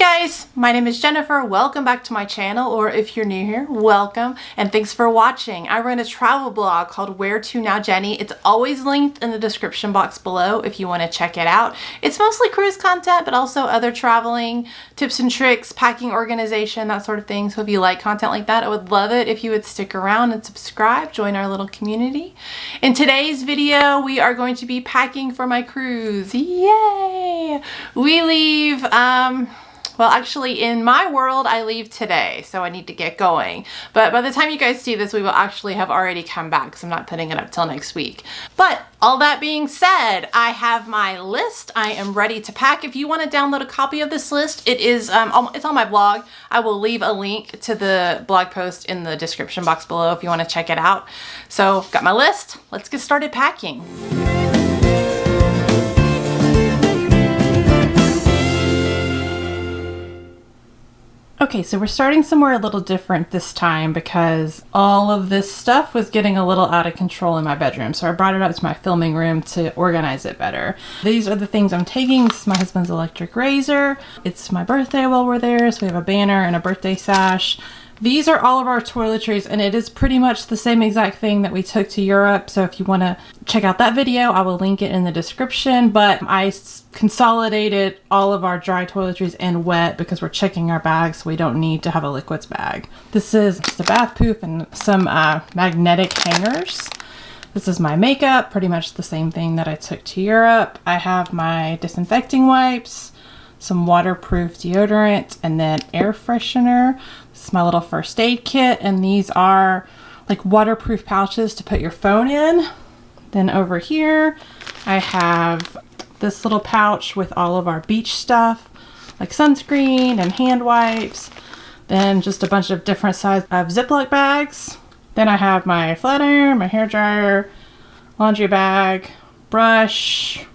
guys, my name is Jennifer. Welcome back to my channel, or if you're new here, welcome, and thanks for watching. I run a travel blog called Where To Now Jenny. It's always linked in the description box below if you want to check it out. It's mostly cruise content, but also other traveling tips and tricks, packing organization, that sort of thing. So if you like content like that, I would love it if you would stick around and subscribe, join our little community. In today's video, we are going to be packing for my cruise. Yay! We leave, well, actually, in my world, I leave today, so I need to get going. But by the time you guys see this, we will actually have already come back because I'm not putting it up till next week. But all that being said, I have my list. I am ready to pack. If you want to download a copy of this list, it is it's on my blog. I will leave a link to the blog post in the description box below if you want to check it out. So, got my list. Let's get started packing. Okay, so we're starting somewhere a little different this time because all of this stuff was getting a little out of control in my bedroom. So I brought it up to my filming room to organize it better. These are the things I'm taking. This is my husband's electric razor. It's my birthday while we're there, so we have a banner and a birthday sash. These are all of our toiletries, and it is pretty much the same exact thing that we took to Europe. So if you want to check out that video, I will link it in the description. But I consolidated all of our dry toiletries and wet because we're checking our bags, so we don't need to have a liquids bag. This is just a bath poop and some magnetic hangers. This is my makeup, pretty much the same thing that I took to Europe. I have my disinfecting wipes, some waterproof deodorant, and then air freshener. This is my little first aid kit, and these are like waterproof pouches to put your phone in. Then over here, I have this little pouch with all of our beach stuff, like sunscreen and hand wipes. Then just a bunch of different sizes of Ziploc bags. Then I have my flat iron, my hair dryer, laundry bag, brush,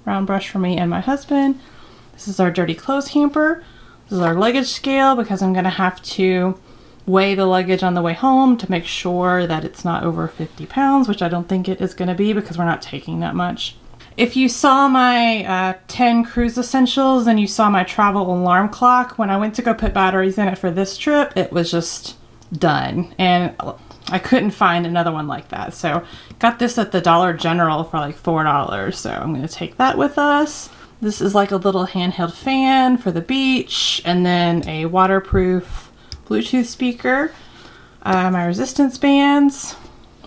round brush for me and my husband. This is our dirty clothes hamper. This is our luggage scale because I'm gonna have to weigh the luggage on the way home to make sure that it's not over 50 pounds, which I don't think it is gonna be because we're not taking that much. If you saw my 10 cruise essentials and you saw my travel alarm clock, when I went to go put batteries in it for this trip, it was just done. And I couldn't find another one like that. So got this at the Dollar General for like $4. So I'm gonna take that with us. This is like a little handheld fan for the beach, and then a waterproof Bluetooth speaker, my resistance bands,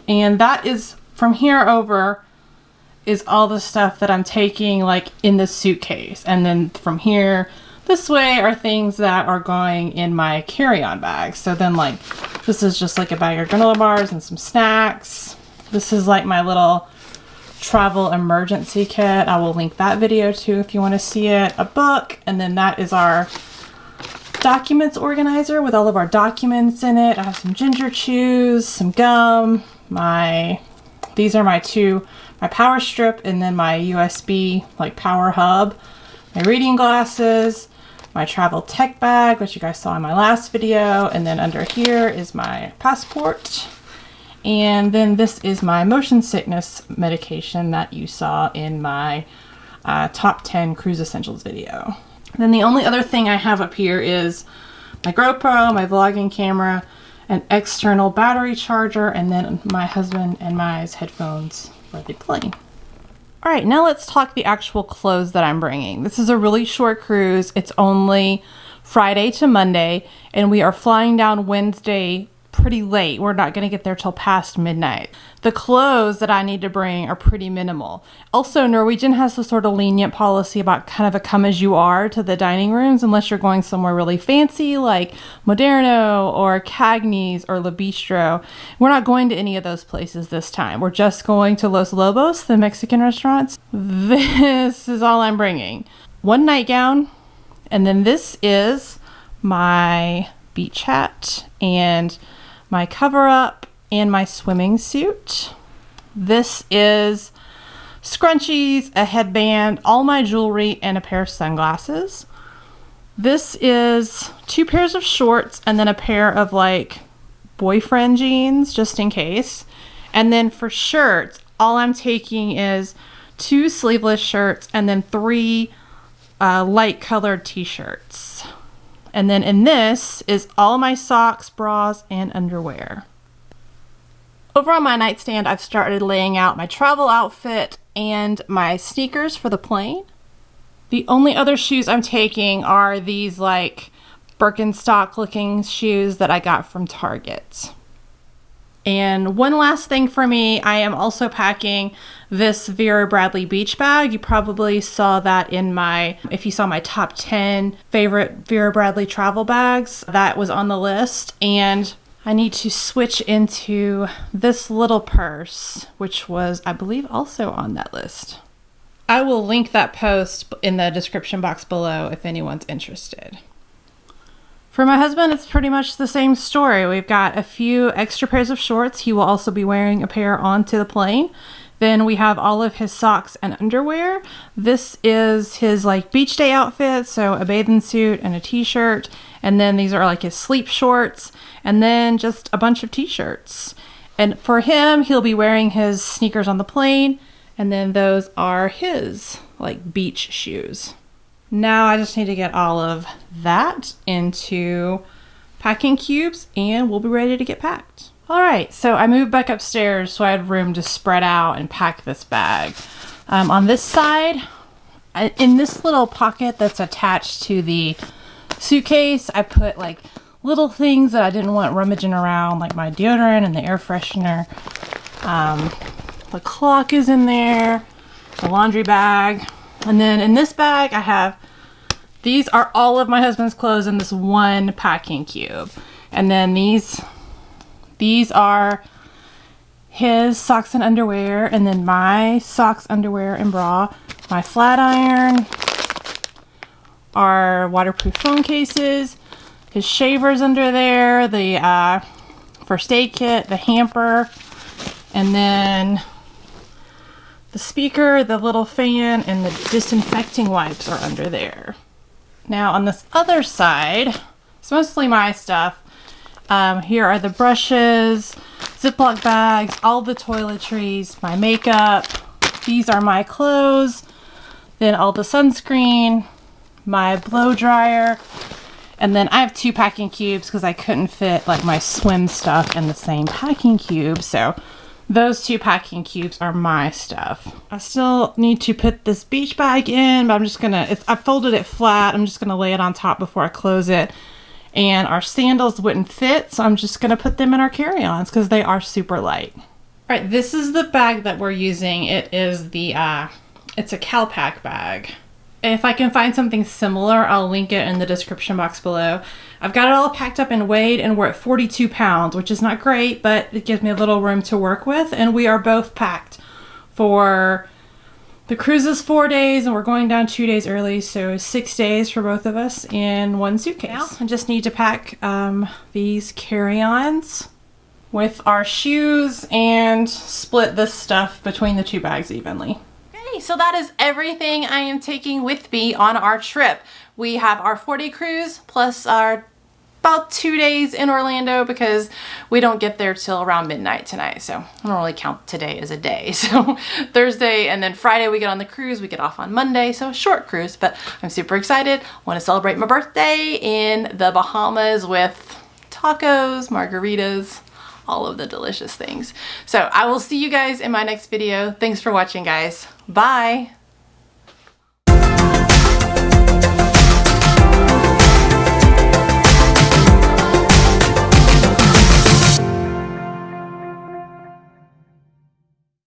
and that is from here over is all the stuff that I'm taking like in the suitcase. And then from here this way are things that are going in my carry-on bag. So then like this is just like a bag of granola bars and some snacks. This is like my little travel emergency kit. I will link that video too if you want to see it. A book, and then that is our documents organizer with all of our documents in it. I have some ginger chews, some gum, these are my power strip, and then my USB like power hub, my reading glasses, my travel tech bag, which you guys saw in my last video, and then under here is my passport. And then this is my motion sickness medication that you saw in my top 10 cruise essentials video. And then the only other thing I have up here is my GoPro, my vlogging camera, an external battery charger, and then my husband and my headphones for the plane. All right, now let's talk the actual clothes that I'm bringing. This is a really short cruise. It's only Friday to Monday, and we are flying down Wednesday pretty late. We're not going to get there till past midnight. The clothes that I need to bring are pretty minimal. Also, Norwegian has this sort of lenient policy about kind of a come as you are to the dining rooms, unless you're going somewhere really fancy like Moderno or Cagney's or Le Bistro. We're not going to any of those places this time. We're just going to Los Lobos, the Mexican restaurants. This is all I'm bringing. One nightgown, and then this is my beach hat and my cover up and my swimming suit. This is scrunchies, a headband, all my jewelry, and a pair of sunglasses. This is 2 pairs of shorts and then a pair of like boyfriend jeans just in case. And then for shirts, all I'm taking is 2 sleeveless shirts and then 3 light colored t-shirts. And then in this is all my socks, bras, and underwear. Over on my nightstand, I've started laying out my travel outfit and my sneakers for the plane. The only other shoes I'm taking are these like Birkenstock looking shoes that I got from Target. And one last thing for me, I am also packing this Vera Bradley beach bag. You probably saw that in if you saw my top 10 favorite Vera Bradley travel bags, that was on the list. And I need to switch into this little purse, which was, I believe, also on that list. I will link that post in the description box below if anyone's interested. For my husband, it's pretty much the same story. We've got a few extra pairs of shorts. He will also be wearing a pair onto the plane. Then we have all of his socks and underwear. This is his like beach day outfit, so a bathing suit and a t-shirt. And then these are like his sleep shorts, and then just a bunch of t-shirts. And for him, he'll be wearing his sneakers on the plane, and then those are his like beach shoes. Now I just need to get all of that into packing cubes and we'll be ready to get packed. All right, so I moved back upstairs so I had room to spread out and pack this bag. On this side, in this little pocket that's attached to the suitcase, I put like little things that I didn't want rummaging around, like my deodorant and the air freshener. The clock is in there, the laundry bag. And then in this bag, I have, these are all of my husband's clothes in this one packing cube. And then these are his socks and underwear, and then my socks, underwear, and bra. My flat iron, our waterproof phone cases, his shavers under there, the first aid kit, the hamper, and then the speaker, the little fan, and the disinfecting wipes are under there. Now on this other side, it's mostly my stuff. Here are the brushes, Ziploc bags, all the toiletries, my makeup. These are my clothes. Then all the sunscreen, my blow dryer. And then I have 2 packing cubes because I couldn't fit like my swim stuff in the same packing cube. So those 2 packing cubes are my stuff. I still need to put this beach bag in, but I'm just gonna, I folded it flat. I'm just gonna lay it on top before I close it. And our sandals wouldn't fit, so I'm just gonna put them in our carry-ons because they are super light. All right, this is the bag that we're using. It is the, it's a CalPack bag. If I can find something similar, I'll link it in the description box below. I've got it all packed up and weighed, and we're at 42 pounds, which is not great, but it gives me a little room to work with. And we are both packed for, the cruise is 4 days, and we're going down 2 days early, so 6 days for both of us in one suitcase. Now, I just need to pack these carry-ons with our shoes and split this stuff between the 2 bags evenly. So that is everything I am taking with me on our trip. We have our 4-day cruise plus our about 2 days in Orlando because we don't get there till around midnight tonight. So I don't really count today as a day. So Thursday and then Friday we get on the cruise. We get off on Monday. So a short cruise, but I'm super excited. I want to celebrate my birthday in the Bahamas with tacos, margaritas, all of the delicious things. So I will see you guys in my next video. Thanks for watching, guys. Bye.